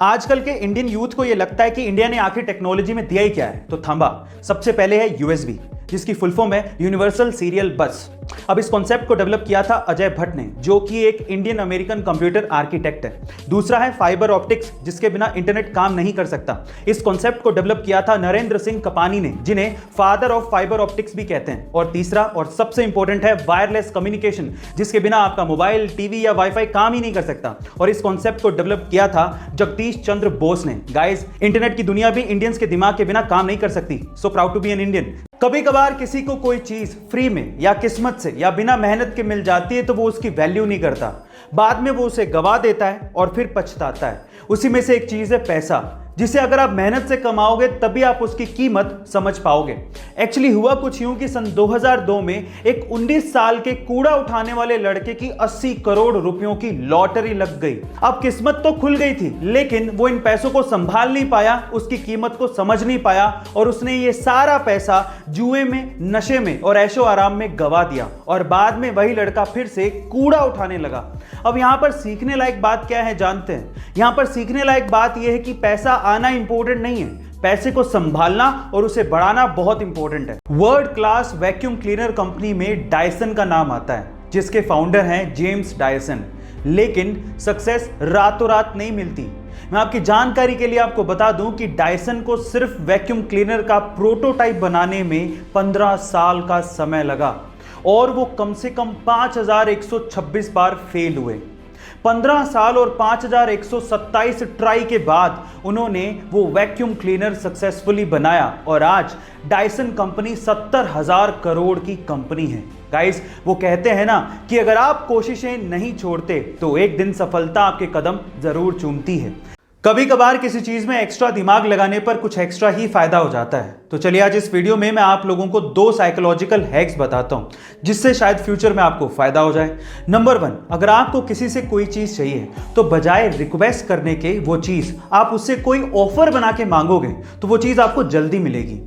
आजकल के Indian youth को यह लगता है कि इंडिया ने आखिर टेक्नोलॉजी में दिया ही क्या है, तो थांबा। सबसे पहले है यूएसबी, जिसकी फुल फॉर्म है यूनिवर्सल सीरियल बस। अब इस कॉन्सेप्ट को डेवलप किया था अजय भट्ट ने, जो कि एक इंडियन अमेरिकन कंप्यूटर आर्किटेक्ट है। दूसरा है फाइबर ऑप्टिक्स, जिसके बिना इंटरनेट काम नहीं कर सकता। इस कॉन्सेप्ट को डेवलप किया था नरेंद्र सिंह कपानी ने, जिन्हें फादर ऑफ फाइबर ऑप्टिक्स भी कहते हैं। और तीसरा और सबसे इंपॉर्टेंट है वायरलेस कम्युनिकेशन, जिसके बिना आपका मोबाइल, टीवी या वाईफाई काम ही नहीं कर सकता। और इस कॉन्सेप्ट को डेवलप किया था जगदीश चंद्र बोस ने। गाइस, इंटरनेट की दुनिया भी इंडियंस के दिमाग के बिना काम नहीं कर सकती। So proud to be an Indian. कभी कभार किसी को कोई चीज फ्री में या किस्मत से या बिना मेहनत के मिल जाती है तो वो उसकी वैल्यू नहीं करता, बाद में वो उसे गवा देता है और फिर पछताता है। उसी में से एक चीज है पैसा, जिसे अगर आप मेहनत से कमाओगे तभी आप उसकी कीमत समझ पाओगे। एक्चुअली हुआ कुछ यूं कि सन 2002 में एक 19 साल के कूड़ा उठाने वाले लड़के की 80 करोड़ रुपयों की लॉटरी लग गई। अब किस्मत तो खुल गई थी, लेकिन वो इन पैसों को संभाल नहीं पाया, उसकी कीमत को समझ नहीं पाया और उसने ये सारा पैसा जुए में, नशे में और ऐशो आराम में गवा दिया। और बाद में वही लड़का फिर से कूड़ा उठाने लगा। अब यहां पर सीखने लायक बात क्या है जानते हैं? यहां पर सीखने लायक बात यह है कि पैसा आना इंपॉर्टेंट नहीं है, पैसे को संभालना और उसे बढ़ाना बहुत इंपॉर्टेंट है। World class vacuum cleaner company में डायसन का नाम आता है, जिसके फाउंडर हैं जेम्स डायसन। लेकिन सक्सेस रातों रात नहीं मिलती। मैं आपकी जानकारी के लिए आपको बता दूं कि डायसन को सिर्फ वैक्यूम क्लीनर का प्रोटोटाइप बनाने में 15 साल का समय लगा और वो कम से कम 5126 बार फेल हुए। 15 साल और 5127 ट्राई के बाद उन्होंने वो वैक्यूम क्लीनर सक्सेसफुली बनाया और आज डायसन कंपनी 70,000 करोड़ की कंपनी है। गाइस, वो कहते हैं ना कि अगर आप कोशिशें नहीं छोड़ते तो एक दिन सफलता आपके कदम जरूर चूमती है। कभी कभार किसी चीज में एक्स्ट्रा दिमाग लगाने पर कुछ एक्स्ट्रा ही फायदा हो जाता है। तो चलिए आज इस वीडियो में मैं आप लोगों को 2 साइकोलॉजिकल हैक्स बताता हूं, जिससे शायद फ्यूचर में आपको फायदा हो जाए। नंबर 1, अगर आपको किसी से कोई चीज चाहिए तो बजाय रिक्वेस्ट करने के वो चीज आप उससे कोई ऑफर बना के मांगोगे तो वो चीज आपको जल्दी मिलेगी।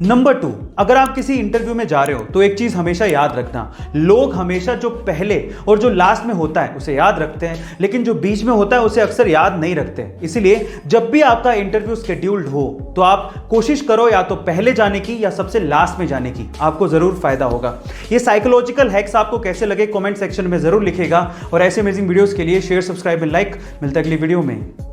नंबर 2, अगर आप किसी इंटरव्यू में जा रहे हो तो एक चीज हमेशा याद रखना, लोग हमेशा जो पहले और जो लास्ट में होता है उसे याद रखते हैं, लेकिन जो बीच में होता है उसे अक्सर याद नहीं रखते। इसलिए जब भी आपका इंटरव्यू शेड्यूल्ड हो तो आप कोशिश करो या तो पहले जाने की या सबसे लास्ट में जाने की, आपको जरूर फायदा होगा। ये साइकोलॉजिकल हैक्स आपको कैसे लगे कमेंट सेक्शन में जरूर लिखेगा और ऐसे अमेजिंग वीडियोस के लिए शेयर, सब्सक्राइब एंड लाइक। मिलता है अगली वीडियो में।